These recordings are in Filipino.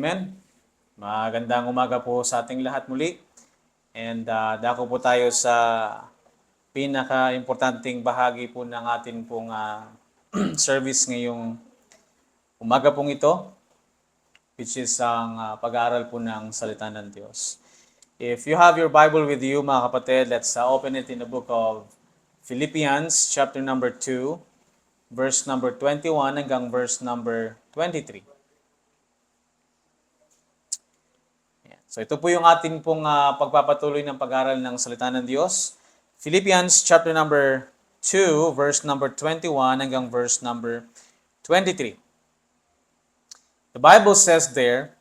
Amen. Magandang umaga po sa ating lahat muli. And dako po tayo sa pinaka-importanting bahagi po ng ating pong service ngayong umaga pong ito, which is ang pag-aaral po ng salita ng Diyos. If you have your Bible with you, mga kapatid, let's open it in the book of Philippians, chapter number 2, verse number 21 hanggang verse number 23. So ito po yung ating pong pagpapatuloy ng pag-aaral ng salita ng Diyos. Philippians chapter number 2, verse number 21 hanggang verse number 23. The Bible says there,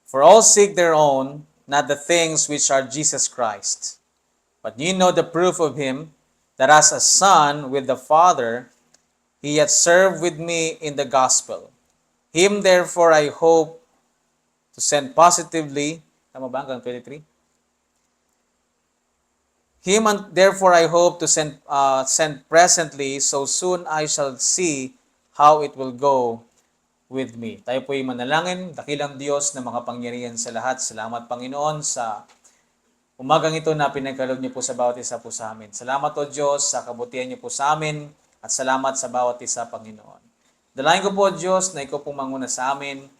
"For all seek their own, not the things which are Jesus Christ. But ye know the proof of him, that as a son with the Father, he hath served with me in the gospel. Him therefore I hope to send positively." Tama ba hanggang 23? "Him therefore I hope to send presently, so soon I shall see how it will go with me." Tayo po ay manalangin. Dakilang Diyos na makapangyarihan sa lahat. Salamat Panginoon sa umagang ito na pinagkaloob niyo po sa bawat isa po sa amin. Salamat o Diyos sa kabutihan niyo po sa amin at salamat sa bawat isa Panginoon. Dalayan ko po Diyos na ikaw po manguna sa amin.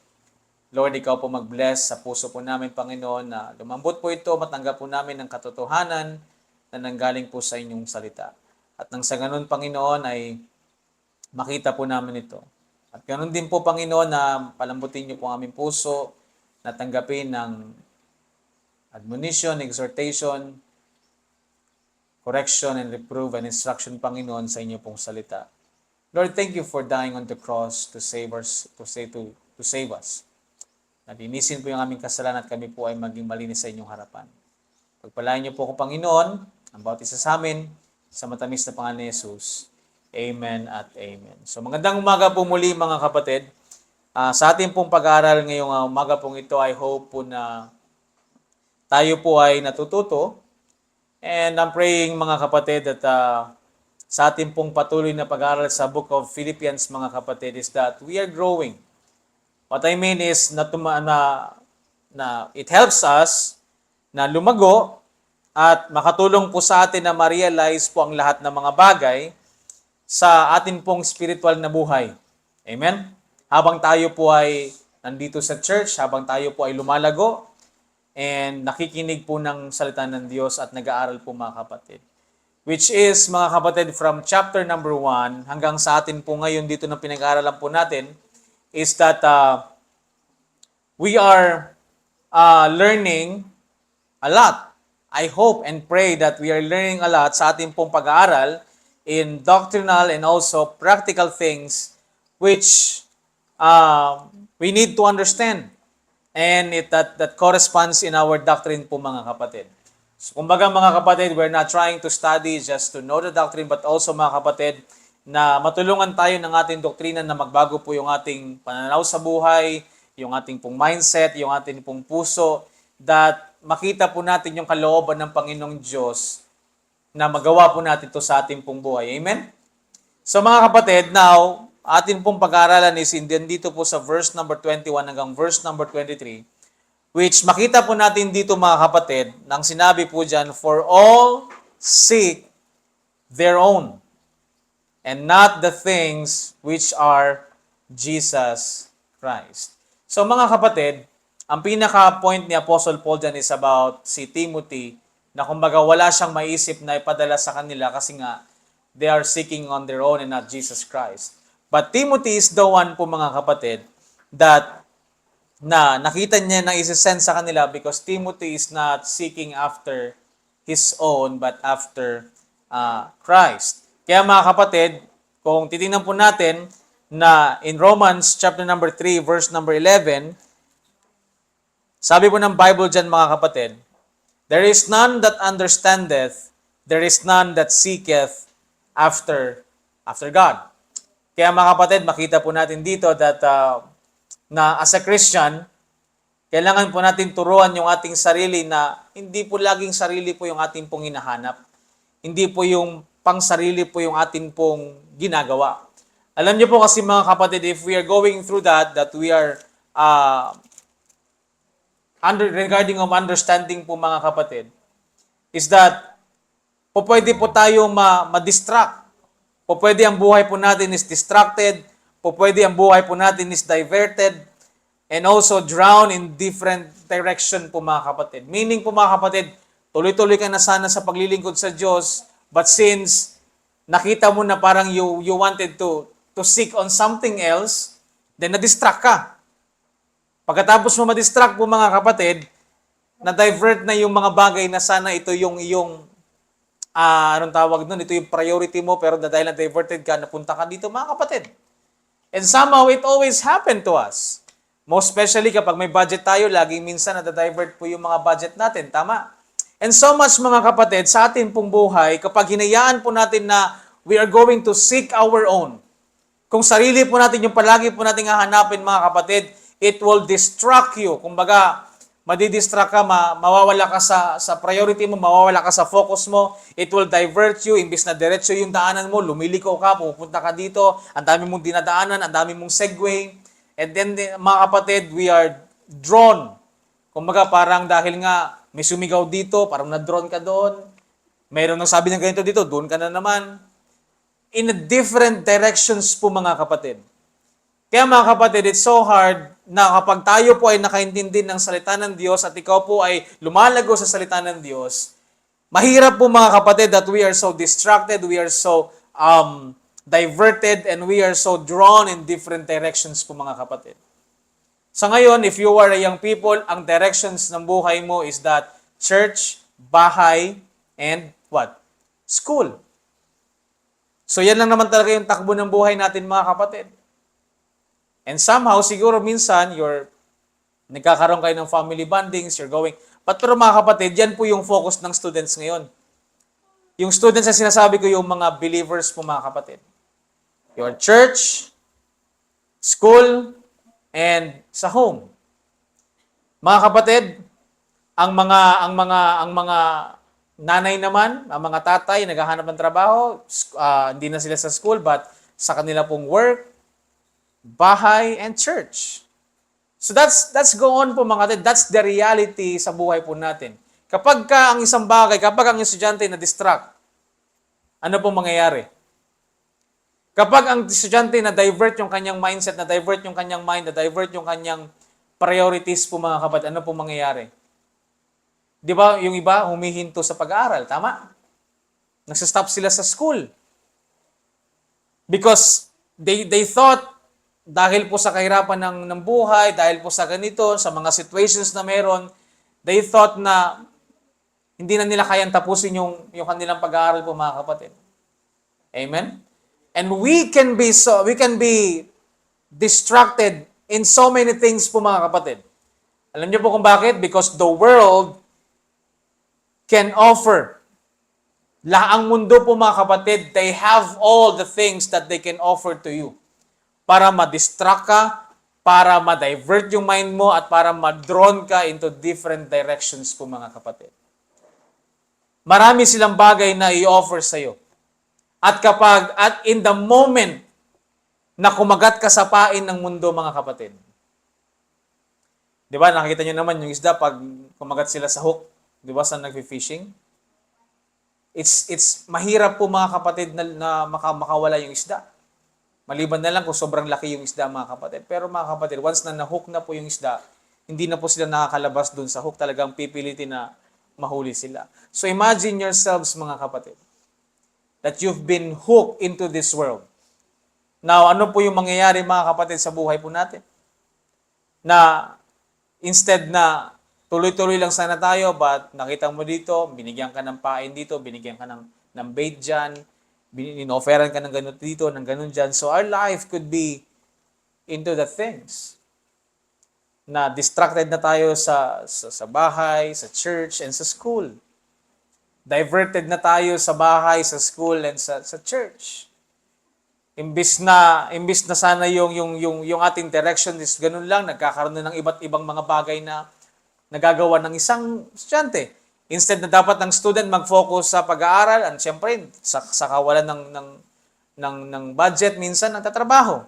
Lord, ikaw po mag-bless sa puso po namin, Panginoon, na lumambot po ito, matanggap po namin ng katotohanan na nanggaling po sa inyong salita. At nang sa ganun, Panginoon, ay makita po namin ito. At ganun din po, Panginoon, na palambutin niyo po ang aming puso, na tanggapin ng admonition, exhortation, correction, and reproof and instruction, Panginoon, sa inyo pong salita. Lord, thank you for dying on the cross to save us, to save us. Nalinisin po yung aming kasalanan at kami po ay maging malinis sa inyong harapan. Pagpalain niyo po ako, Panginoon, ang bawat isa sa amin, sa matamis na pangalan ni Jesus. Amen at amen. So magandang umaga po muli mga kapatid. Sa ating pong pag-aaral ngayong umaga pong ito, I hope po na tayo po ay natututo. And I'm praying mga kapatid that sa ating pong patuloy na pag-aaral sa book of Philippians mga kapatid is that we are growing. What I mean is na it helps us na lumago at makatulong po sa atin na ma-realize po ang lahat ng mga bagay sa atin pong spiritual na buhay. Amen? Habang tayo po ay nandito sa church, habang tayo po ay lumalago, and nakikinig po ng salita ng Diyos at nag-aaral po mga kapatid. Which is, mga kapatid, from chapter number 1 hanggang sa atin po ngayon dito na pinag-aaralan po natin, is that we are learning a lot. I hope and pray that we are learning a lot sa ating pong pag-aaral in doctrinal and also practical things which we need to understand. And that corresponds in our doctrine po mga kapatid. So, kumbaga mga kapatid, we're not trying to study just to know the doctrine, but also mga kapatid, na matulungan tayo ng ating doktrina na magbago po yung ating pananaw sa buhay, yung ating pong mindset, yung ating pong puso, that makita po natin yung kalooban ng Panginoong Diyos na magawa po natin ito sa ating pong buhay. Amen? So mga kapatid, now, ating pong pag-aaralan is dito po sa verse number 21 hanggang verse number 23, which makita po natin dito mga kapatid, nang sinabi po dyan, "For all seek their own, and not the things which are Jesus Christ." So mga kapatid, ang pinaka-point ni Apostle Paul dyan is about si Timothy, na kumbaga wala siyang maisip na ipadala sa kanila kasi nga they are seeking on their own and not Jesus Christ. But Timothy is the one po mga kapatid that na nakita niya na isi-send sa kanila because Timothy is not seeking after his own but after Christ. Kaya mga kapatid, kung titingnan po natin na in Romans chapter number 3 verse number 11, sabi po ng Bible dyan mga kapatid, "There is none that understandeth, there is none that seeketh after God." Kaya mga kapatid, makita po natin dito that na as a Christian, kailangan po natin turuan yung ating sarili na hindi po laging sarili po yung ating pong hinahanap. Hindi po yung pang-sarili po yung ating pong ginagawa. Alam niyo po kasi mga kapatid, if we are going through that we are uh, regarding of understanding po mga kapatid, is that pwede po tayo ma-distract. Pwede ang buhay po natin is distracted. Pwede ang buhay po natin is diverted. And also drown in different direction po mga kapatid. Meaning po mga kapatid, tuloy-tuloy ka na sana sa paglilingkod sa Diyos, but since nakita mo na parang you wanted to seek on something else, then na-distract ka. Pagkatapos mo ma-distract po mga kapatid, na-divert na yung mga bagay na sana ito yung iyong anong tawag nun, ito yung priority mo, pero dahil na-diverted ka, napunta ka dito mga kapatid. And somehow, it always happened to us. Most especially kapag may budget tayo, laging minsan na-divert po yung mga budget natin. Tama? And so much mga kapatid, sa atin pong buhay, kapag hinayaan po natin na we are going to seek our own, kung sarili po natin yung palagi po natin hahanapin mga kapatid, it will distract you. Kumbaga, madidistract ka, mawawala ka sa priority mo, mawawala ka sa focus mo, it will divert you, imbis na diretso yung daanan mo, lumiliko ka, pupunta ka dito, ang dami mong dinadaanan, ang dami mong segue, and then mga kapatid, we are drawn. Kumbaga parang dahil nga may sumigaw dito, parang na-drawn ka doon, mayroon nang sabi ng ganito dito, doon ka na naman. In a different directions po mga kapatid. Kaya mga kapatid, it's so hard na kapag tayo po ay nakaintindi ng salita ng Diyos at ikaw po ay lumalago sa salita ng Diyos, mahirap po mga kapatid that we are so distracted, we are so diverted, and we are so drawn in different directions po mga kapatid. Sa ngayon, if you are a young people, ang directions ng buhay mo is that church, bahay, and what? School. So yan lang naman talaga yung takbo ng buhay natin mga kapatid. And somehow, siguro minsan, nagkakaroon kayo ng family bondings, you're going. Pero mga kapatid, yan po yung focus ng students ngayon. Yung students na sinasabi ko, yung mga believers po mga kapatid. Your church, school, and sa home. Mga kapatid, ang mga nanay naman, ang mga tatay, naghahanap ng trabaho, hindi na sila sa school, but sa kanila pong work, bahay, and church. So that's go on po mga kapatid. That's the reality sa buhay po natin. Kapag ang isang bagay, kapag ang estudyante na-distract, ano po mangyayari? Kapag ang estudyante na-divert yung kanyang mindset, na-divert yung kanyang mind, na-divert yung kanyang priorities po mga kapatid, ano po mangyayari? Di ba, yung iba humihinto sa pag-aaral, tama? Nagsistop sila sa school. Because they thought, dahil po sa kahirapan ng buhay, dahil po sa ganito, sa mga situations na meron, they thought na hindi na nila kayang tapusin yung kanilang pag-aaral po mga kapatid. Amen? And we can be distracted in so many things po mga kapatid. Alam niyo po kung bakit? Because the world can offer. Ang mundo po mga kapatid, they have all the things that they can offer to you. Para ma-distract ka, para ma-divert yung mind mo, at para ma-drawn ka into different directions po mga kapatid. Marami silang bagay na i-offer sa'yo. At in the moment na kumagat ka sa pain ng mundo mga kapatid. Di ba, nakikita nyo naman yung isda pag kumagat sila sa hook, di ba, sa nag-fishing? It's mahirap po mga kapatid na makawala yung isda. Maliban na lang kung sobrang laki yung isda mga kapatid. Pero mga kapatid, once na na-hook na po yung isda, hindi na po sila nakakalabas dun sa hook. Talagang pipilitin na mahuli sila. So imagine yourselves mga kapatid, that you've been hooked into this world. Now, ano po yung mangyayari mga kapatid sa buhay po natin? Na instead na tuloy-tuloy lang sana tayo, but nakita mo dito, binigyan ka ng pain dito, binigyan ka ng bait dyan, in-offeran ka ng ganun dito, ng ganun dyan. So our life could be into the things na distracted na tayo sa bahay, sa church, and sa school. Diverted na tayo sa bahay, sa school, and sa church. Imbis na sana yung ating direction is ganun lang, nagkakaroon na ng iba't ibang mga bagay na nagagawa ng isang estudyante. Instead na dapat ng student mag-focus sa pag-aaral, at siyempre, sa kawalan ng budget, minsan nagtatrabaho.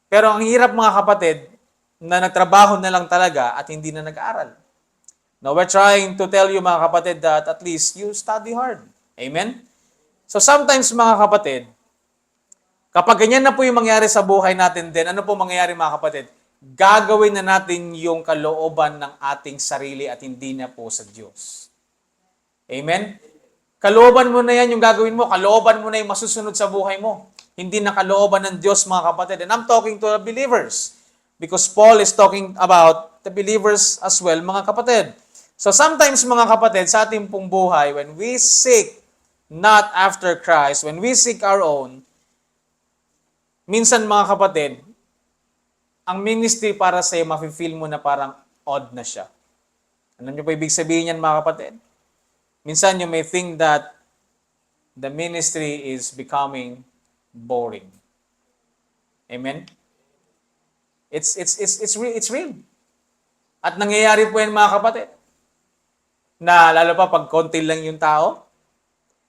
Pero ang hirap mga kapatid, na nagtrabaho na lang talaga at hindi na nag-aral. Now, we're trying to tell you mga kapatid that at least you study hard. Amen? So sometimes mga kapatid, kapag ganyan na po yung mangyari sa buhay natin din, ano po mangyayari mga kapatid? Gagawin na natin yung kalooban ng ating sarili at hindi na po sa Diyos. Amen? Kalooban mo na yan yung gagawin mo. Kalooban mo na yung masusunod sa buhay mo. Hindi na kalooban ng Diyos mga kapatid. And I'm talking to the believers. Because Paul is talking about the believers as well, mga kapatid. So sometimes mga kapatid, sa ating pong buhay, when we seek not after Christ, when we seek our own, minsan mga kapatid, ang ministry para sa'yo, mafe-feel mo na parang odd na siya. Ano nyo pa ibig sabihin yan mga kapatid? Minsan you may think that the ministry is becoming boring. Amen? It's real. At nangyayari po yan mga kapatid. Na lalo pa pag konti lang yung tao,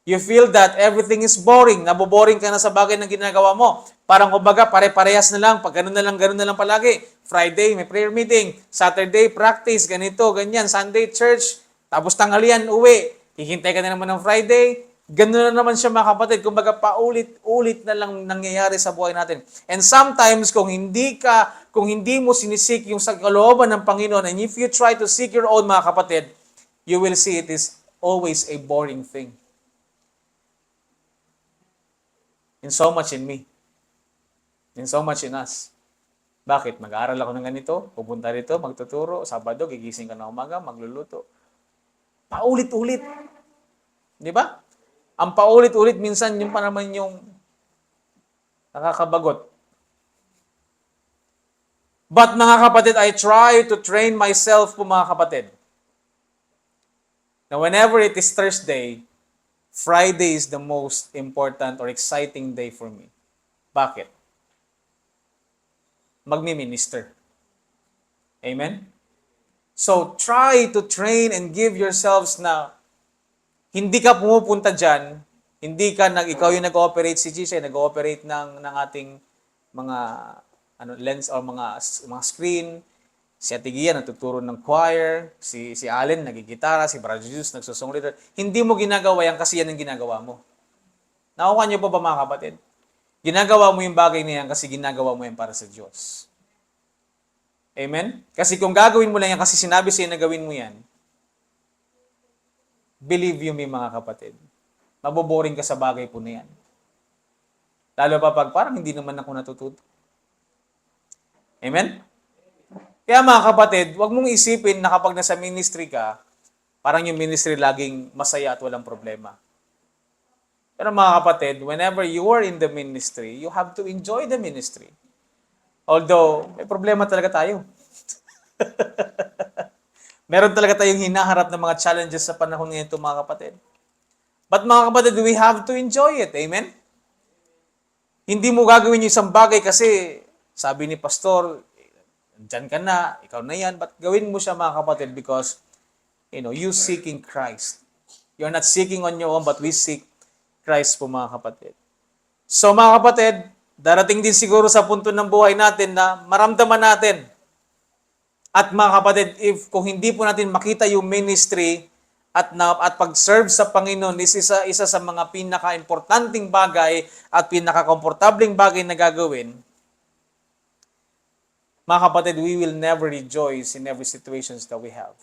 you feel that everything is boring. Naboboring ka na sa bagay na ginagawa mo. Parang kumbaga pare-parehas na lang. Pag ganun na lang palagi. Friday, may prayer meeting. Saturday, practice. Ganito, ganyan. Sunday, church. Tapos tanghalian, uwi. Hihintay ka na naman ng Friday. Ganun na naman siya mga kapatid. Kumbaga paulit-ulit na lang nangyayari sa buhay natin. And sometimes kung hindi mo sinisik yung sa kalooban ng Panginoon, and if you try to seek your own mga kapatid, you will see it is always a boring thing. And so much in me. And so much in us. Bakit? Mag-aaral ako ng ganito, pupunta dito, magtuturo, Sabado, gigising ka na umaga, magluluto. Paulit-ulit. Di ba? Ang paulit-ulit, minsan yung pa naman yung nakakabagot. But mga kapatid, I try to train myself po mga kapatid. Now whenever it is Thursday, Friday is the most important or exciting day for me. Bakit? Magmi-minister. Amen? So, try to train and give yourselves na hindi ka pumupunta dyan, ikaw yung nag-ooperate, si Gisay, nag-ooperate ng ating mga lens or mga screen. Si Ate Gia natuturo ng choir, si Allen nagigitara, si Brother Jesus nagsusong-leader. Hindi mo ginagawa yan kasi yan ang ginagawa mo. Nakuha niyo po ba mga kapatid? Ginagawa mo yung bagay na yan kasi ginagawa mo yan para sa Diyos. Amen? Kasi kung gagawin mo lang yan kasi sinabi sa'yo na gawin mo yan, believe you me mga kapatid, maboboring ka sa bagay po na yan. Lalo pa pag parang hindi naman ako natututo. Amen? Kaya mga kapatid, huwag mong isipin na kapag nasa ministry ka, parang yung ministry laging masaya at walang problema. Pero mga kapatid, whenever you are in the ministry, you have to enjoy the ministry. Although, may problema talaga tayo. Meron talaga tayong hinaharap ng mga challenges sa panahon ngayon ito, mga kapatid. But mga kapatid, we have to enjoy it. Amen? Hindi mo gagawin yung isang bagay kasi sabi ni pastor, dyan ka na, ikaw na yan. But gawin mo siya mga kapatid because, you seeking Christ. You're not seeking on your own, but we seek Christ po mga kapatid. So mga kapatid, darating din siguro sa punto ng buhay natin na maramdaman natin. At mga kapatid, kung hindi po natin makita yung ministry at pag-serve sa Panginoon is isa sa mga pinaka-importanting bagay at pinaka-komportabling bagay na gagawin, mga kapatid, we will never rejoice in every situations that we have.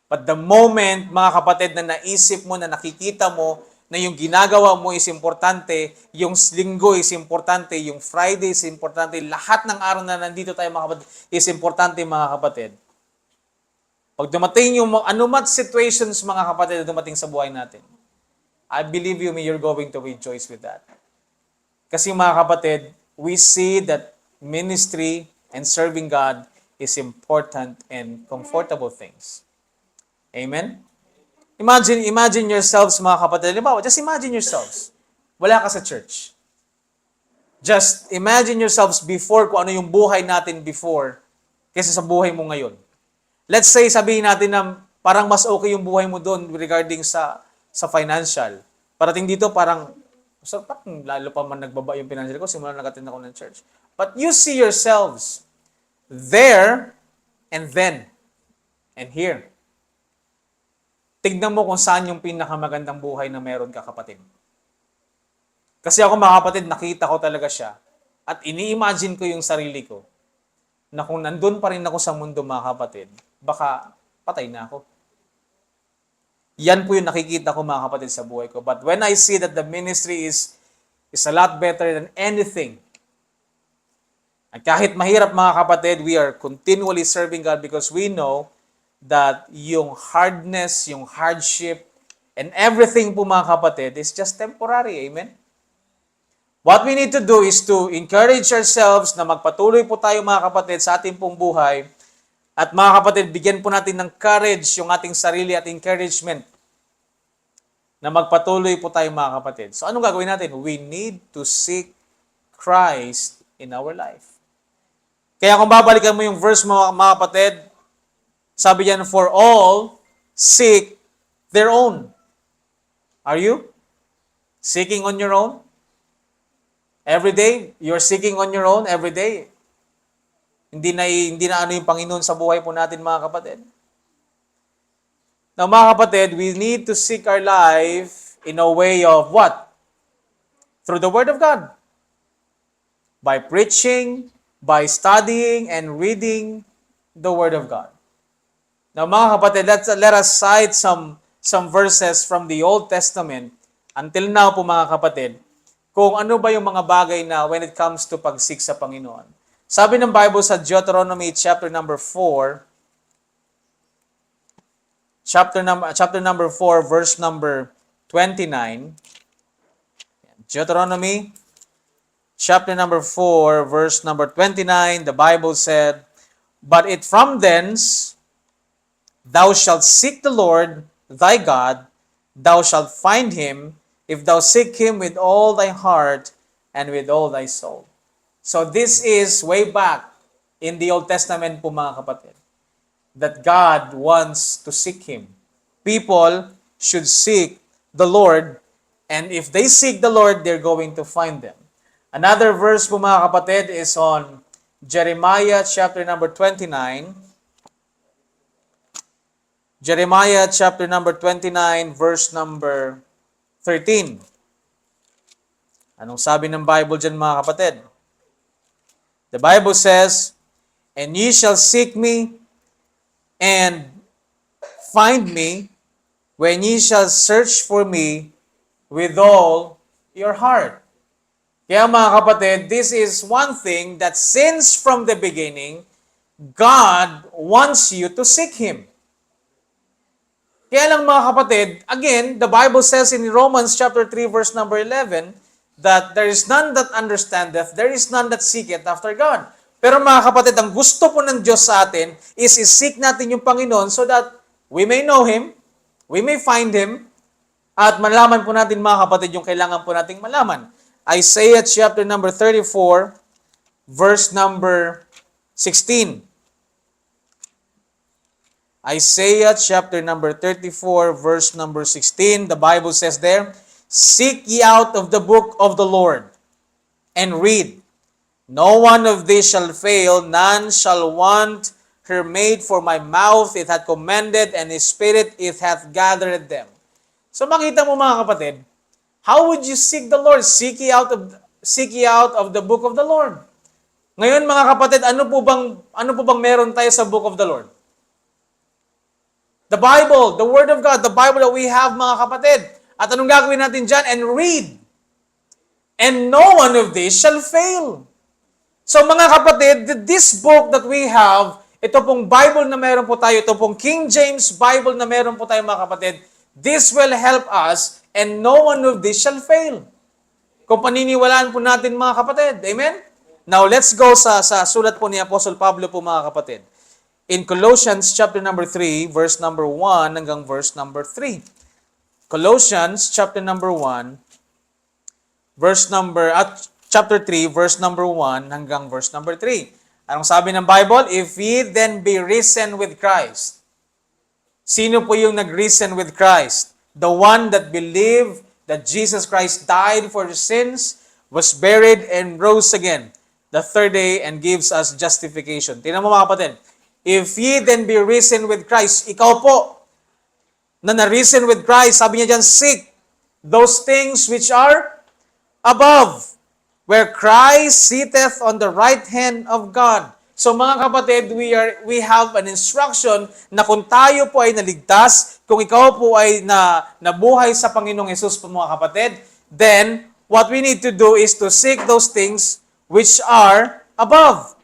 But the moment, mga kapatid, na naisip mo, na nakikita mo, na yung ginagawa mo is importante, yung linggo is importante, yung Friday is importante, lahat ng araw na nandito tayo, mga kapatid, is importante, mga kapatid. Pag dumating yung anumat situations, mga kapatid, na dumating sa buhay natin, I believe you me, you're going to rejoice with that. Kasi mga kapatid, we see that ministry and serving God is important and comfortable things. Amen? Imagine yourselves, mga kapatid. Just imagine yourselves. Wala ka sa church. Just imagine yourselves before kung ano yung buhay natin before kaysa sa buhay mo ngayon. Let's say, sabihin natin na parang mas okay yung buhay mo doon regarding sa financial. Parating dito, parang lalo pa man nagbaba yung financial ko, simula nag-attend ako ng church. But you see yourselves there, and then, and here. Tignan mo kung saan yung pinakamagandang buhay na meron ka, kapatid. Kasi ako, mga kapatid, nakita ko talaga siya. At ini-imagine ko yung sarili ko na kung nandun pa rin ako sa mundo, mga kapatid, baka patay na ako. Yan po yung nakikita ko, mga kapatid, sa buhay ko. But when I see that the ministry is a lot better than anything, at kahit mahirap, mga kapatid, we are continually serving God because we know that yung hardness, yung hardship, and everything po, mga kapatid, is just temporary. Amen? What we need to do is to encourage ourselves na magpatuloy po tayo, mga kapatid, sa ating pong buhay. At mga kapatid, bigyan po natin ng courage yung ating sarili at encouragement na magpatuloy po tayo, mga kapatid. So anong gagawin natin? We need to seek Christ in our life. Kaya kung babalikan mo yung verse, mga kapatid, sabi diyan, for all seek their own. Are you seeking on your own? Every day, you're seeking on your own every day. Hindi na ano yung Panginoon sa buhay po natin, mga kapatid. Now, mga kapatid, we need to seek our life in a way of what? Through the Word of God. By preaching, by studying, and reading the Word of God. Now, mga kapatid, let us cite some verses from the Old Testament until now po, mga kapatid, kung ano ba yung mga bagay na when it comes to pagsik sa Panginoon. Sabi ng Bible sa Deuteronomy chapter number 4, chapter number 4, verse number 29. Deuteronomy chapter number 4, verse number 29, the Bible said, but it from thence thou shalt seek the Lord thy God, thou shalt find him, if thou seek him with all thy heart and with all thy soul. So this is way back in the Old Testament po, mga kapatid, that God wants to seek him. People should seek the Lord, and if they seek the Lord, they're going to find them. Another verse po, mga kapatid, is on Jeremiah chapter number 29. Jeremiah chapter number 29, verse number 13. Anong sabi ng Bible dyan, mga kapatid? The Bible says, and ye shall seek me and find me when ye shall search for me with all your heart. Kaya, mga kapatid, this is one thing that since from the beginning, God wants you to seek Him. Kaya lang, mga kapatid, again, the Bible says in Romans chapter 3, verse number 11, that there is none that understandeth, there is none that seeketh after God. Pero mga kapatid, ang gusto po ng Diyos sa atin is i-seek natin yung Panginoon so that we may know Him, we may find Him, at malaman po natin, mga kapatid, yung kailangan po nating malaman. Isaiah chapter number 34, verse number 16. Isaiah chapter number 34, verse number 16, the Bible says there, seek ye out of the book of the Lord, and read. No one of these shall fail, none shall want her made, for my mouth it hath commanded, and his spirit it hath gathered them. So makita mo, mga kapatid, how would you seek the Lord? Seek ye out of the book of the Lord. Ngayon, mga kapatid, ano po bang meron tayo sa book of the Lord? The Bible, the Word of God, the Bible that we have, mga kapatid. At anong gagawin natin dyan? And read. And no one of these shall fail. So mga kapatid, this book that we have, ito pong Bible na meron po tayo, ito pong King James Bible na meron po tayo, mga kapatid, this will help us and no one of these shall fail. Kung paniniwalaan po natin, mga kapatid. Amen? Now let's go sa sulat po ni Apostle Pablo po, mga kapatid. In Colossians chapter number 3, verse number 1 hanggang verse number 3. Colossians chapter number 1, chapter 3, verse number 1 hanggang verse number 3. Anong sabi ng Bible? If ye then be risen with Christ. Sino po yung nag-risen with Christ? The one that believed that Jesus Christ died for his sins, was buried, and rose again. the third day and gives us justification. Tingnan mo mga kapatid. If ye then be risen with Christ, ikaw po na na-risen with Christ, sabi niya dyan, seek those things which are above, where Christ sitteth on the right hand of God. So mga kapatid, we have an instruction na kung tayo po ay naligtas, kung ikaw po ay nabuhay sa Panginoong Hesus po mga kapatid, then what we need to do is to seek those things which are above,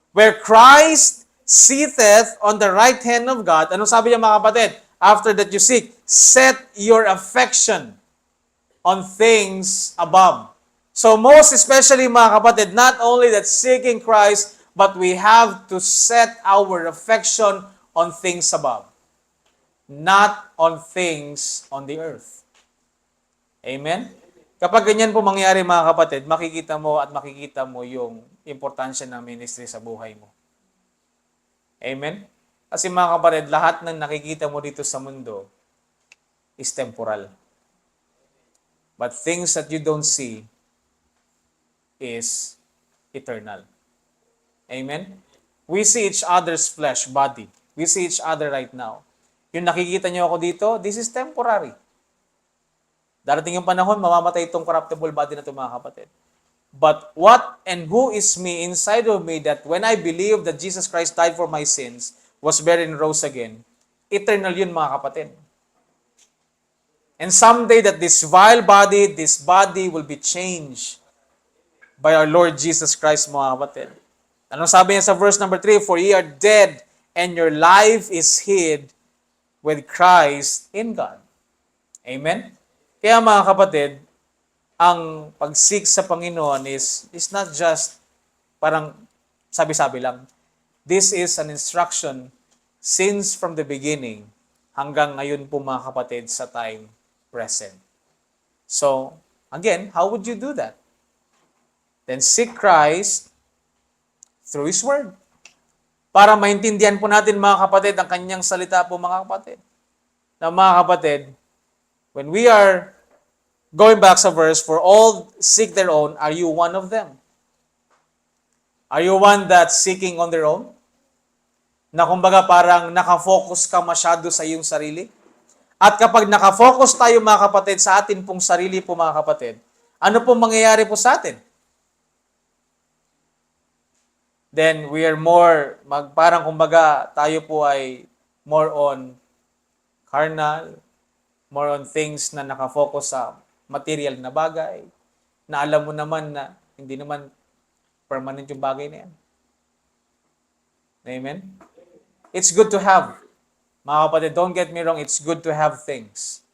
where Christ sitteth on the right hand of God. Anong sabi niya mga kapatid? After that you seek, set your affection on things above. So most especially mga kapatid, not only that seeking Christ, but we have to set our affection on things above, not on things on the earth. Amen? Kapag ganyan po mangyari mga kapatid, makikita mo yung importansya ng ministry sa buhay mo. Amen? Kasi mga kapatid, lahat ng nakikita mo dito sa mundo is temporal. But things that you don't see is eternal. Amen? We see each other's flesh, body. We see each other right now. Yung nakikita niyo ako dito, this is temporary. Darating yung panahon, mamamatay itong corruptible body na ito mga kapatid. But what and who is me inside of me that when I believe that Jesus Christ died for my sins, was buried and rose again, eternal yun mga kapatid. And someday that this vile body, this body will be changed by our Lord Jesus Christ mga kapatid. Anong sabi niya sa verse number 3? For ye are dead, and your life is hid with Christ in God. Amen? Kaya mga kapatid, ang pag-seek sa Panginoon is not just parang sabi-sabi lang. This is an instruction since from the beginning hanggang ngayon po mga kapatid sa time present. So, again, how would you do that? Then seek Christ through His Word. Para maintindihan po natin mga kapatid ang kanyang salita po mga kapatid. Na mga kapatid, when we are going back sa verse, for all seek their own, are you one of them? Are you one that's seeking on their own? Na kumbaga parang nakafocus ka masyado sa iyong sarili? At kapag nakafocus tayo mga kapatid sa atin pong sarili po mga kapatid, ano pong mangyayari po sa atin? Then we are parang kumbaga tayo po ay more on carnal, more on things na nakafocus sa material na bagay, na alam mo naman na hindi naman permanent yung bagay na yan. Amen? It's good to have. Mga kapatid, don't get me wrong, it's good to have things.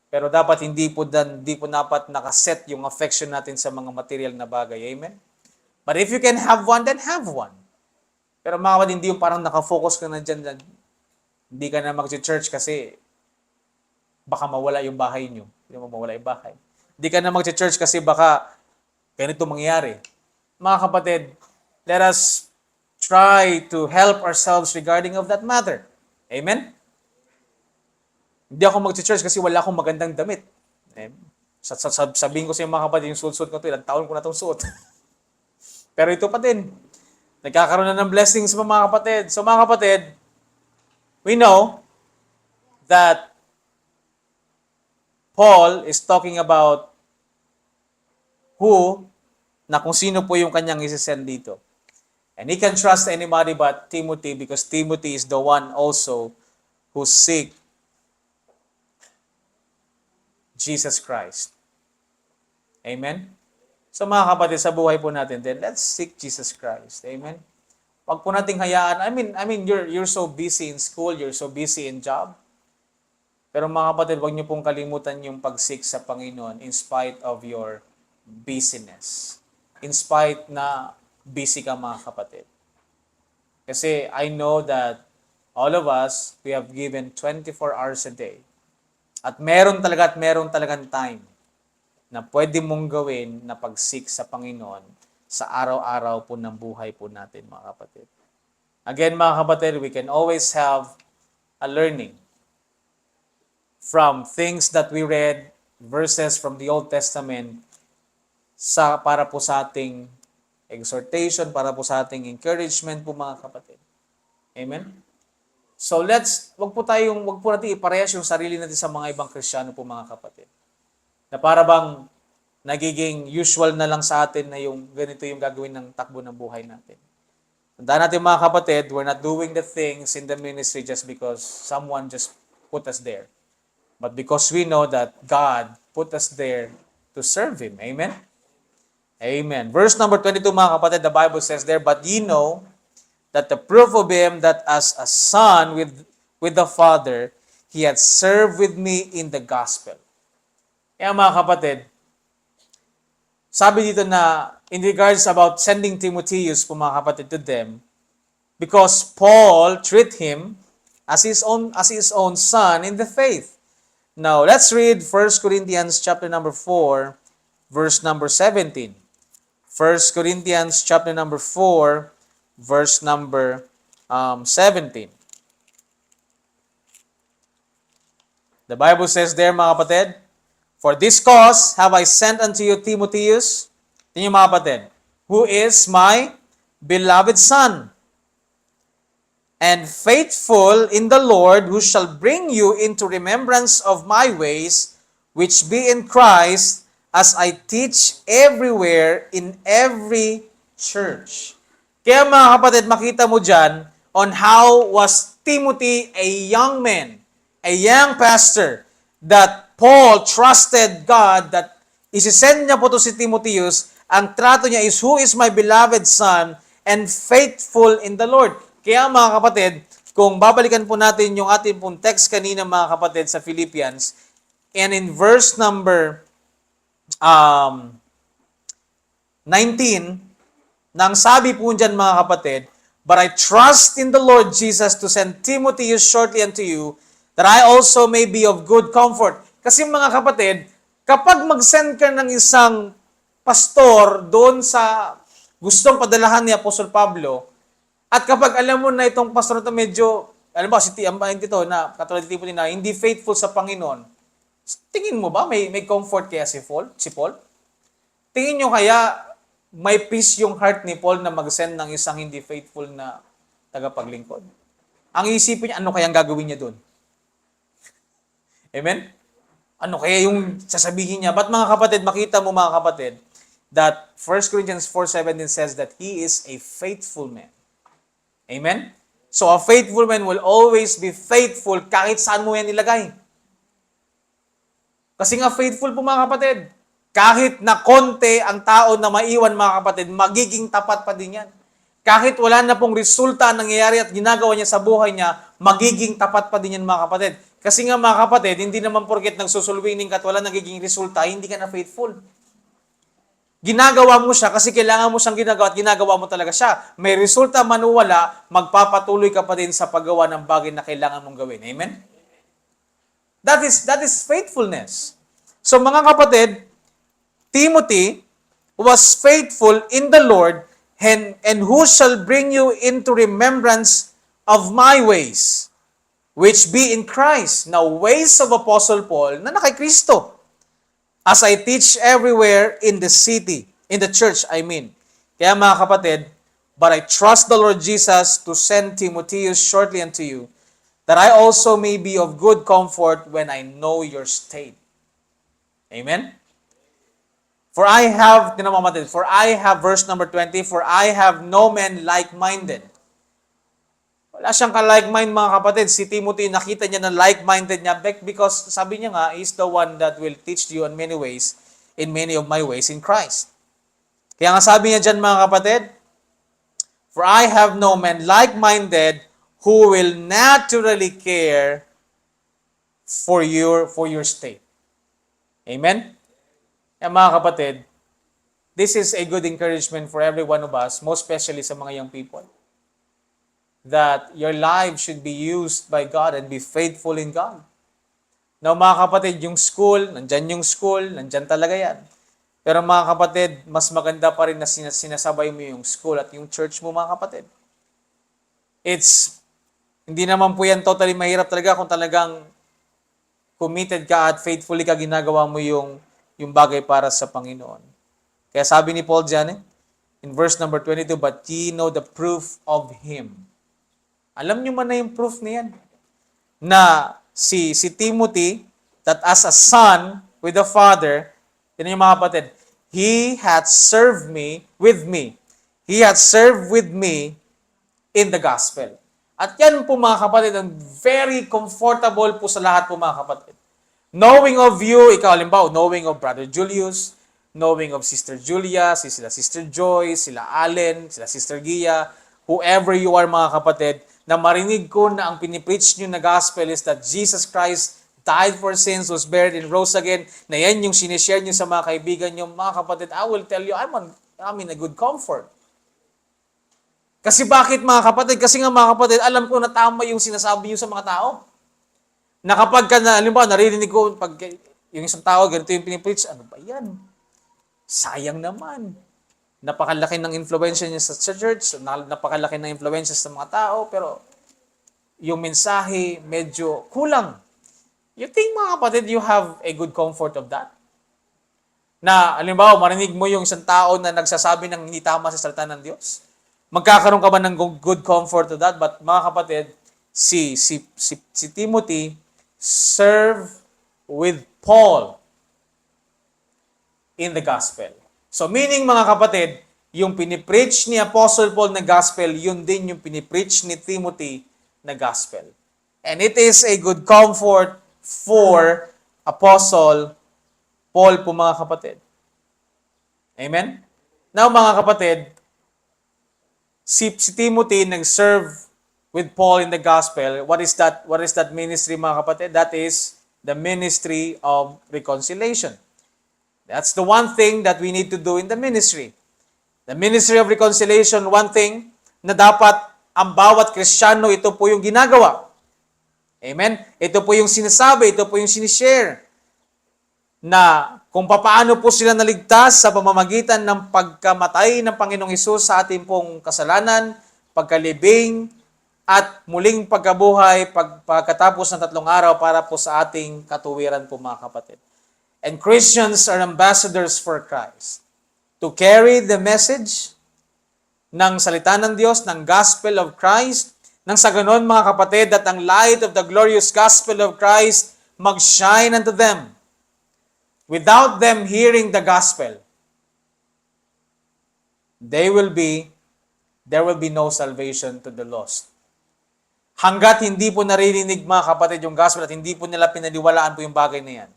Pero dapat hindi po dapat nakaset yung affection natin sa mga material na bagay. Amen? But if you can have one, then have one. Pero mga kapatid, hindi yung parang nakafocus ka na dyan. Hindi ka na mag-church kasi baka mawala yung bahay nyo. Hindi mo mawala yung bahay. Hindi ka na mag-church kasi baka ganito mangyayari. Mga kapatid, let us try to help ourselves regarding of that matter. Amen? Hindi ako mag-church kasi wala akong magandang damit. Sabihin ko sa mga kapatid, yung suot-suot ko ito, ilang taon ko na itong suot. Pero ito pa din. Nagkakaroon na ng blessings sa mga kapatid. So mga kapatid, we know that Paul is talking about kung sino po yung kanyang isisend dito. And he can trust anybody but Timothy because Timothy is the one also who seek Jesus Christ. Amen? So mga kapatid, sa buhay po natin then let's seek Jesus Christ. Amen? Wag po nating hayaan. I mean you're so busy in school, you're so busy in job. Pero mga kapatid, wag niyo pong kalimutan yung pag-seek sa Panginoon in spite of your busyness. In spite na busy ka mga kapatid. Kasi I know that all of us, we have given 24 hours a day. At meron talagang time na pwede mong gawin na pag-seek sa Panginoon sa araw-araw po ng buhay po natin mga kapatid. Again mga kapatid, we can always have a learning from things that we read, verses from the Old Testament, para po sa ating exhortation, para po sa ating encouragement po mga kapatid. Amen? So wag po natin iparehas yung sarili natin sa mga ibang Kristiyano po mga kapatid. Na para bang nagiging usual na lang sa atin na yung ganito yung gagawin ng takbo ng buhay natin. Tandaan natin mga kapatid, we're not doing the things in the ministry just because someone just put us there. But because we know that God put us there to serve Him. Amen? Amen. Verse number 22 mga kapatid, the Bible says there, "But ye know that the proof of Him that as a son with the Father, He had served with me in the gospel." Kaya mga kapatid, sabi dito na in regards about sending Timotheus po mga kapatid to them, because Paul treat him as his own son in the faith. Now, let's read 1 Corinthians chapter number 4, verse number 17. 1 Corinthians chapter number 4, verse number 17. The Bible says there mga kapatid, "For this cause have I sent unto you Timotheus," tingnan mga kapatid, "who is my beloved son, and faithful in the Lord, who shall bring you into remembrance of my ways, which be in Christ, as I teach everywhere in every church." Kaya mga kapatid, makita mo dyan on how was Timothy a young man, a young pastor, that Paul trusted God that isisend niya po to si Timotheus. Ang trato niya is, "Who is my beloved son and faithful in the Lord." Kaya mga kapatid, kung babalikan po natin yung ating pong text kanina mga kapatid sa Philippians, and in verse number 19, nang sabi po dyan mga kapatid, "But I trust in the Lord Jesus to send Timotheus shortly unto you, that I also may be of good comfort." Kasi mga kapatid, kapag mag-send ka ng isang pastor doon sa gustong padalahan ni Apostol Pablo, at kapag alam mo na itong pastor na medyo, alam ba, dito na katulad ni Timothy na hindi faithful sa Panginoon, tingin mo ba may comfort kaya si Paul? Tingin nyo kaya may peace yung heart ni Paul na mag-send ng isang hindi faithful na tagapaglingkod? Ang isipin niya, ano kayang gagawin niya doon? Amen? Ano kaya yung sasabihin niya? But mga kapatid, makita mo mga kapatid, that 1 Corinthians 4:17 says that he is a faithful man. Amen? So a faithful man will always be faithful kahit saan mo yan ilagay. Kasi nga faithful po mga kapatid. Kahit na konti ang tao na maiwan mga kapatid, magiging tapat pa din yan. Kahit wala na pong resulta ang nangyayari at ginagawa niya sa buhay niya, magiging tapat pa din yan mga kapatid. Kasi nga mga kapatid, hindi naman porket nagsusulwining ka at wala nagiging resulta, hindi ka na faithful. Ginagawa mo siya kasi kailangan mo siyang ginagawa at ginagawa mo talaga siya. May resulta man o wala, magpapatuloy ka pa din sa paggawa ng bagay na kailangan mong gawin. Amen? That is faithfulness. So mga kapatid, Timothy was faithful in the Lord, and who shall bring you into remembrance of my ways, which be in Christ. Now, ways of Apostle Paul na kay Kristo. As I teach everywhere in the city, in the church, I mean. Kaya mga kapatid, "But I trust the Lord Jesus to send Timotheus shortly unto you, that I also may be of good comfort when I know your state." Amen? For I have, verse number 20, "For I have no man like-minded." Wala siyang ka-like-mind mga kapatid. Si Timothy, nakita niya na like-minded niya because sabi niya nga, he's the one that will teach you in many ways, in many of my ways in Christ. Kaya nga sabi niya dyan mga kapatid, "For I have no man like-minded who will naturally care for your state." Amen? Kaya mga kapatid, this is a good encouragement for every one of us, most especially sa mga young people, that your life should be used by God and be faithful in God. Now mga kapatid, yung school, nandyan talaga yan. Pero mga kapatid, mas maganda pa rin na sinasabay mo yung school at yung church mo mga kapatid. Hindi naman po yan totally mahirap talaga kung talagang committed ka at faithfully ka ginagawa mo yung bagay para sa Panginoon. Kaya sabi ni Paul dyan, in verse number 22, but ye know the proof of Him. Alam nyo man na yung proof niyan. Na si Timothy, that as a son with the Father, yun yung mga kapatid, he had served me with me. He had served with me in the gospel. At yan po mga kapatid, ang very comfortable po sa lahat po mga kapatid. Knowing of you, ikaw halimbawa, knowing of Brother Julius, knowing of Sister Julia, sila Sister Joy, sila Allen, sila Sister Gia, whoever you are mga kapatid, na marinig ko na ang pinipreach nyo na gospel is that Jesus Christ died for sins, was buried, and rose again, na yan yung sinishare nyo sa mga kaibigan nyo, mga kapatid, I will tell you, I'm in a good comfort. Kasi bakit mga kapatid? Kasi nga mga kapatid, alam ko na tama yung sinasabi nyo sa mga tao. Na kapag ka na, halimbawa, naririnig ko, pag yung isang tao, ganito yung pinipreach, ano ba yan? Sayang naman. Napakalaki ng influensya niya sa church, napakalaki ng influensya sa mga tao, pero yung mensahe medyo kulang. You think mga kapatid, you have a good comfort of that? Na, halimbawa, marinig mo yung isang tao na nagsasabi ng hindi tama sa salita ng Diyos? Magkakaroon ka ba ng good comfort of that? But mga kapatid, si Timothy served with Paul in the gospel. So meaning mga kapatid, yung pinipreach ni Apostle Paul na gospel, yun din yung pinipreach ni Timothy na gospel. And it is a good comfort for Apostle Paul po mga kapatid. Amen? Now mga kapatid, si Timothy nag-serve with Paul in the gospel. What is that ministry mga kapatid? That is the ministry of reconciliation. That's the one thing that we need to do in the ministry. The ministry of reconciliation, one thing na dapat ang bawat Kristiyano, ito po yung ginagawa. Amen? Ito po yung sinasabi, ito po yung sinishare na kung papaano po sila naligtas sa pamamagitan ng pagkamatay ng Panginoong Hesus sa ating pong kasalanan, pagkalibing, at muling pagkabuhay pagkatapos ng 3 araw para po sa ating katuwiran po mga kapatid. And Christians are ambassadors for Christ to carry the message ng salita ng Diyos, ng gospel of Christ, nang sa ganon mga kapatid, that ang light of the glorious gospel of Christ mag-shine unto them. Without them hearing the gospel, there will be no salvation to the lost. Hanggat hindi po naririnig mga kapatid yung gospel at hindi po nila pinaniwalaan po yung bagay na yan,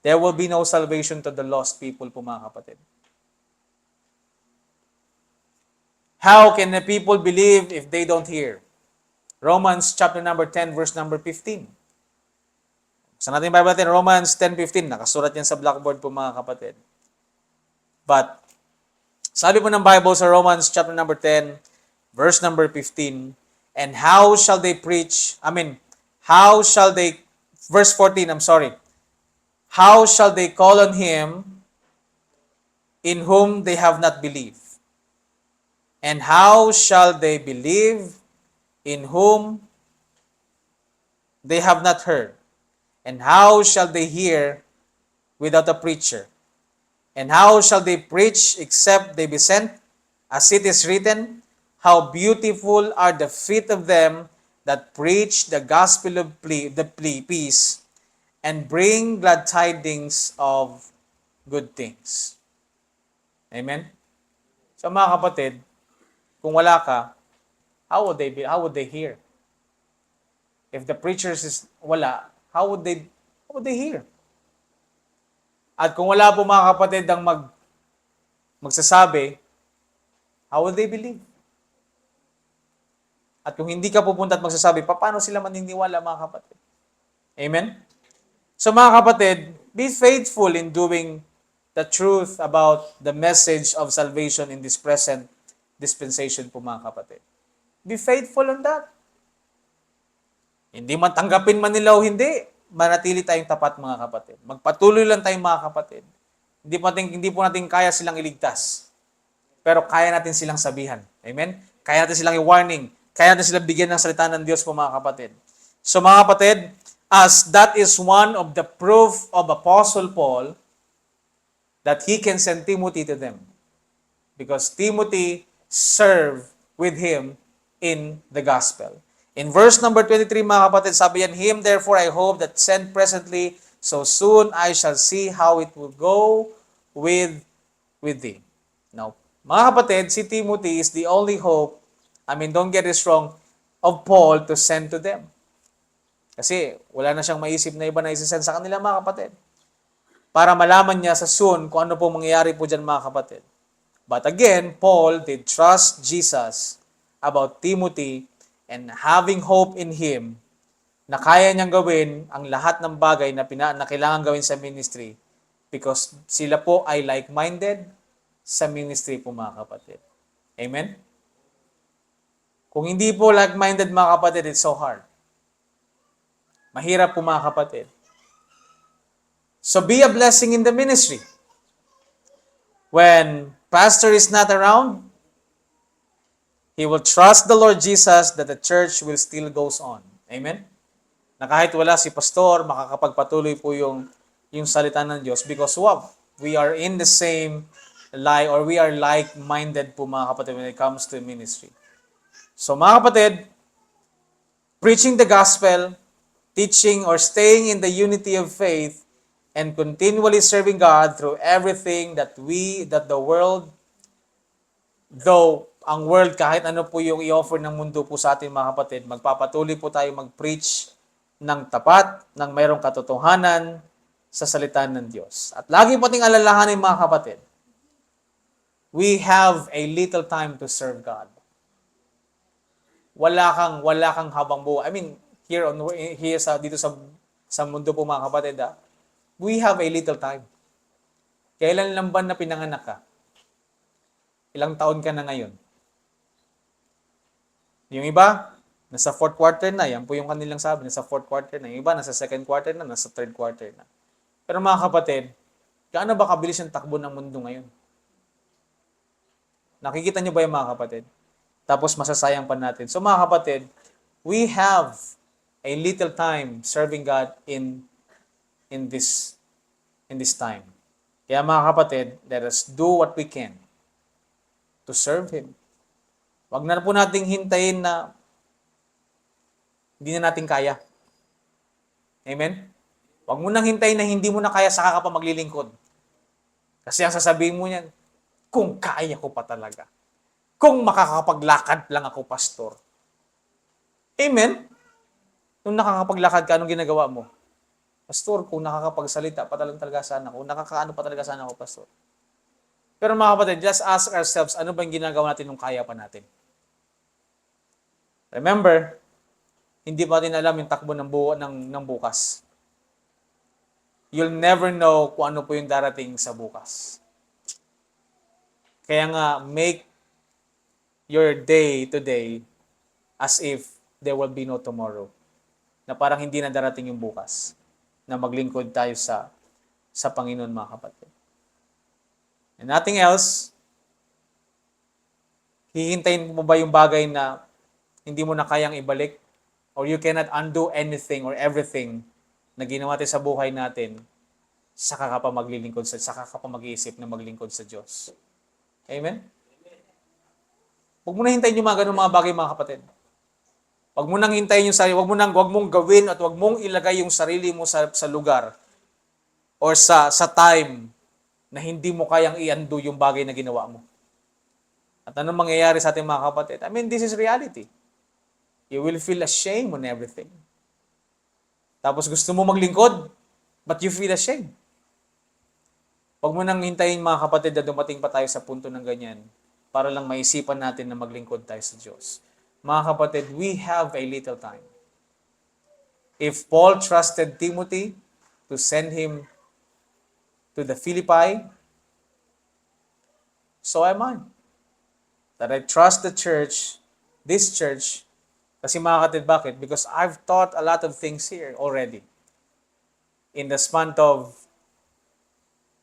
there will be no salvation to the lost people po mga kapatid. How can the people believe if they don't hear? Romans chapter number 10 verse number 15. Sa natin Bible natin, Romans 10:15, nakasurat yan sa blackboard po mga kapatid. But, sabi po ng Bible sa Romans chapter number 10, verse number 15, and how shall they preach, verse 14, how shall they call on Him in whom they have not believed? And how shall they believe in whom they have not heard? And how shall they hear without a preacher? And how shall they preach except they be sent? As it is written, how beautiful are the feet of them that preach the gospel of peace and bring glad tidings of good things. Amen? So mga kapatid, kung wala ka, how would they hear? If the preachers is wala, how would they hear? At kung wala po mga kapatid ang magsasabi, how would they believe? At kung hindi ka pupunta at magsasabi, paano sila maniniwala mga kapatid? Amen? So mga kapatid, be faithful in doing the truth about the message of salvation in this present dispensation po mga kapatid. Be faithful on that. Hindi man tanggapin man nila o hindi, manatili tayong tapat mga kapatid. Magpatuloy lang tayong mga kapatid. Hindi po natin kaya silang iligtas. Pero kaya natin silang sabihan. Amen? Kaya natin silang i-warning. Kaya natin silang bigyan ng salita ng Diyos po mga kapatid. So mga kapatid, as that is one of the proof of Apostle Paul, that he can send Timothy to them. Because Timothy served with him in the gospel. In verse number 23, mga kapatid, sabi yan, him therefore I hope that sent presently, so soon I shall see how it will go with thee. Now, mga kapatid, si Timothy is the only hope, don't get this wrong, of Paul to send to them. Kasi wala na siyang maisip na iba na isisend sa kanila, mga kapatid. Para malaman niya sa soon kung ano po mangyayari po dyan, mga kapatid. But again, Paul did trust Jesus about Timothy and having hope in him na kaya niyang gawin ang lahat ng bagay na kailangan gawin sa ministry because sila po ay like-minded sa ministry po, mga kapatid. Amen? Kung hindi po like-minded, mga kapatid, it's so hard. Mahirap po, mga kapatid. So be a blessing in the ministry. When pastor is not around, he will trust the Lord Jesus that the church will still goes on. Amen? Na kahit wala si pastor, makakapagpatuloy po yung salita ng Diyos because we are in the same we are like-minded po, mga kapatid, when it comes to ministry. So mga kapatid, preaching the gospel, teaching or staying in the unity of faith, and continually serving God through everything that the world, though ang world kahit ano po yung i-offer ng mundo po sa atin, mga kapatid, magpapatuloy po tayo mag-preach ng tapat, ng mayroong katotohanan sa salita ng Diyos. At lagi po ting alalahanin, mga kapatid, we have a little time to serve God. Wala kang habang buhay. Dito sa mundo po, mga kapatid, we have a little time. Kailan lang ba na pinanganak ka? Ilang taon ka na ngayon? Yung iba, nasa fourth quarter na. Yan po yung kanilang sabi, nasa fourth quarter na. Yung iba, nasa second quarter na, nasa third quarter na. Pero mga kapatid, gaano ba kabilis yung takbo ng mundo ngayon? Nakikita niyo ba yung mga kapatid? Tapos masasayang pa natin. So mga kapatid, we have a little time serving God in this time. Kaya mga kapatid, let us do what we can to serve Him. Wag na po nating hintayin na hindi na natin kaya. Amen? Wag mo nang hintayin na hindi mo na kaya saka ka pa maglilingkod. Kasi ang sasabihin mo niyan, kung kaya ko pa talaga. Kung makakapaglakad lang ako, pastor. Amen? Nung nakakapaglakad ka, anong ginagawa mo? Pastor, kung nakakapagsalita pa talaga sana ako, nakakaano pa talaga sana ako, pastor. Pero mga kapatid, just ask ourselves, ano ba yung ginagawa natin nung kaya pa natin? Remember, hindi pa natin alam yung takbo ng bukas. You'll never know kung ano po yung darating sa bukas. Kaya nga, make your day today as if there will be no tomorrow. Na parang hindi na darating yung bukas. Na maglingkod tayo sa Panginoon, mga kapatid. And nothing else, hihintayin mo ba yung bagay na hindi mo na kayang ibalik? Or you cannot undo anything or everything na ginawa natin sa buhay natin, saka ka pa maglilingkod saka ka pa mag-iisip na maglingkod sa Diyos. Amen? Huwag mo na hintayin yung mga ganun mga bagay, mga kapatid. Huwag mo nang hintayin yung sarili, huwag mong gawin at huwag mong ilagay yung sarili mo sa lugar or sa time na hindi mo kayang i-undo yung bagay na ginawa mo. At anong mangyayari sa ating mga kapatid? This is reality. You will feel ashamed on everything. Tapos gusto mo maglingkod, but you feel ashamed. Huwag mo nang hintayin, mga kapatid, na dumating pa tayo sa punto ng ganyan para lang maisipan natin na maglingkod tayo sa Diyos. Mga kapatid, we have a little time. If Paul trusted Timothy to send him to the Philippi, so am I. That I trust the church, this church, kasi mga kapatid, bakit? Because I've taught a lot of things here already. In the span of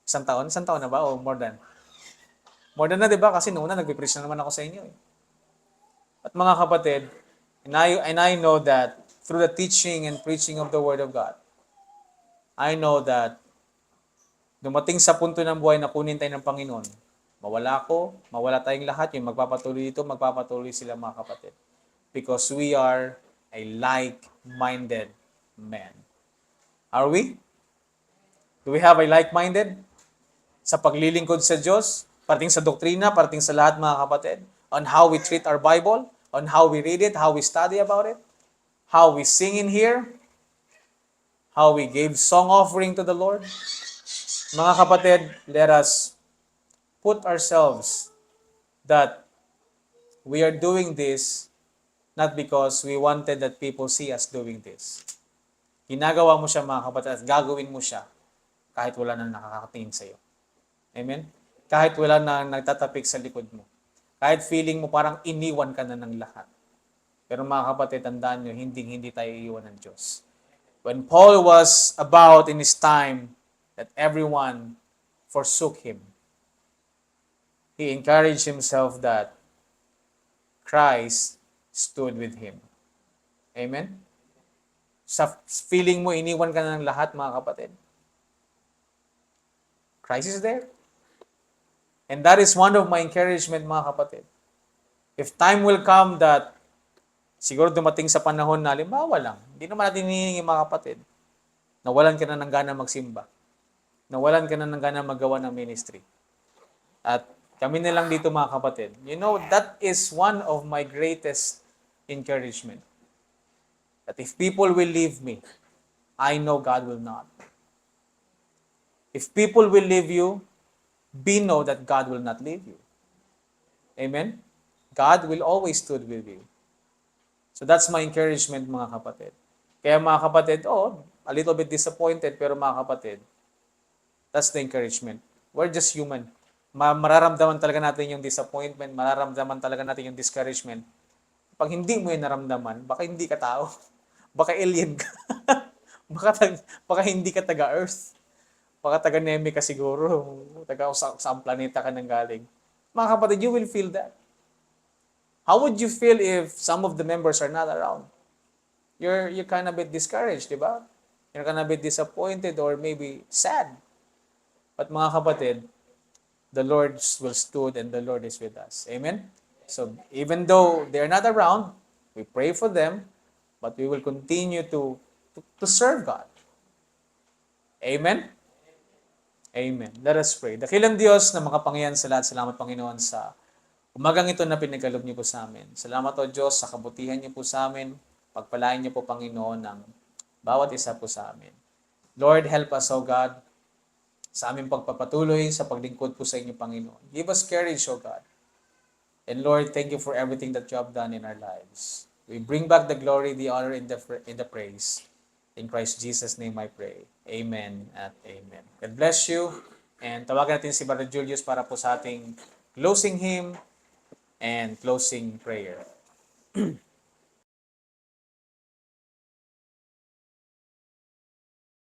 isang taon na ba? O more than? More than na, di ba? Kasi noon na, nagpipreach na naman ako sa inyo. At mga kapatid, and I know that through the teaching and preaching of the Word of God, I know that dumating sa punto ng buhay na kunin tayo ng Panginoon, mawala ako, mawala tayong lahat, yung magpapatuloy dito, magpapatuloy sila mga kapatid. Because we are a like-minded man. Are we? Do we have a like-minded? Sa paglilingkod sa Diyos, parating sa doktrina, parating sa lahat mga kapatid, on how we treat our Bible, on how we read it, how we study about it, how we sing in here, how we gave song offering to the Lord. Mga kapatid, let us put ourselves that we are doing this not because we wanted that people see us doing this. Ginagawa mo siya mga kapatid at gagawin mo siya kahit wala nang nakakatingin sa iyo. Amen? Kahit wala nang nagtatapik sa likod mo. Kahit feeling mo parang iniwan ka na ng lahat. Pero mga kapatid, tandaan nyo, hindi tayo iiwan ng Diyos. When Paul was about in his time that everyone forsook him, he encouraged himself that Christ stood with him. Amen? Sa feeling mo, iniwan ka na ng lahat, mga kapatid. Christ is there. And that is one of my encouragement, mga kapatid. If time will come that siguro dumating sa panahon na, halimbawa lang, hindi naman natin hinihingi, mga kapatid, nawalan ka na ng gana magsimba. Nawalan ka na ng gana magawa ng ministry. At kami na lang dito, mga kapatid. You know, that is one of my greatest encouragement. That if people will leave me, I know God will not. If people will leave you, know that God will not leave you. Amen? God will always stood with you. So that's my encouragement, mga kapatid. Kaya mga kapatid, a little bit disappointed, pero mga kapatid, that's the encouragement. We're just human. Mararamdaman talaga natin yung disappointment, mararamdaman talaga natin yung discouragement. Pag hindi mo yung naramdaman, baka hindi ka tao. Baka alien ka. baka hindi ka taga-Earth. Baka taga-Neme ka siguro. Sa planeta ka nang galing. Mga kapatid, you will feel that. How would you feel if some of the members are not around? You're kind of a bit discouraged, di ba? You're kind of a bit disappointed or maybe sad. But mga kapatid, the Lord will stood and the Lord is with us. Amen? So, even though they're not around, we pray for them, but we will continue to serve God. Amen? Amen. Let us pray. Dakilang Diyos na makapangyarihan sa lahat, salamat Panginoon sa umagang ito na pinagkaloob niyo po sa amin. Salamat o Diyos sa kabutihan niyo po sa amin. Pagpalain niyo po Panginoon ng bawat isa po sa amin. Lord, help us O God sa aming pagpapatuloy sa paglingkod po sa inyo Panginoon. Give us courage O God. And Lord, thank you for everything that you have done in our lives. We bring back the glory, the honor, and the praise. In Christ Jesus' name I pray. Amen at amen. God bless you. And tawagan natin si Brother Julius para po sa ating closing hymn and closing prayer.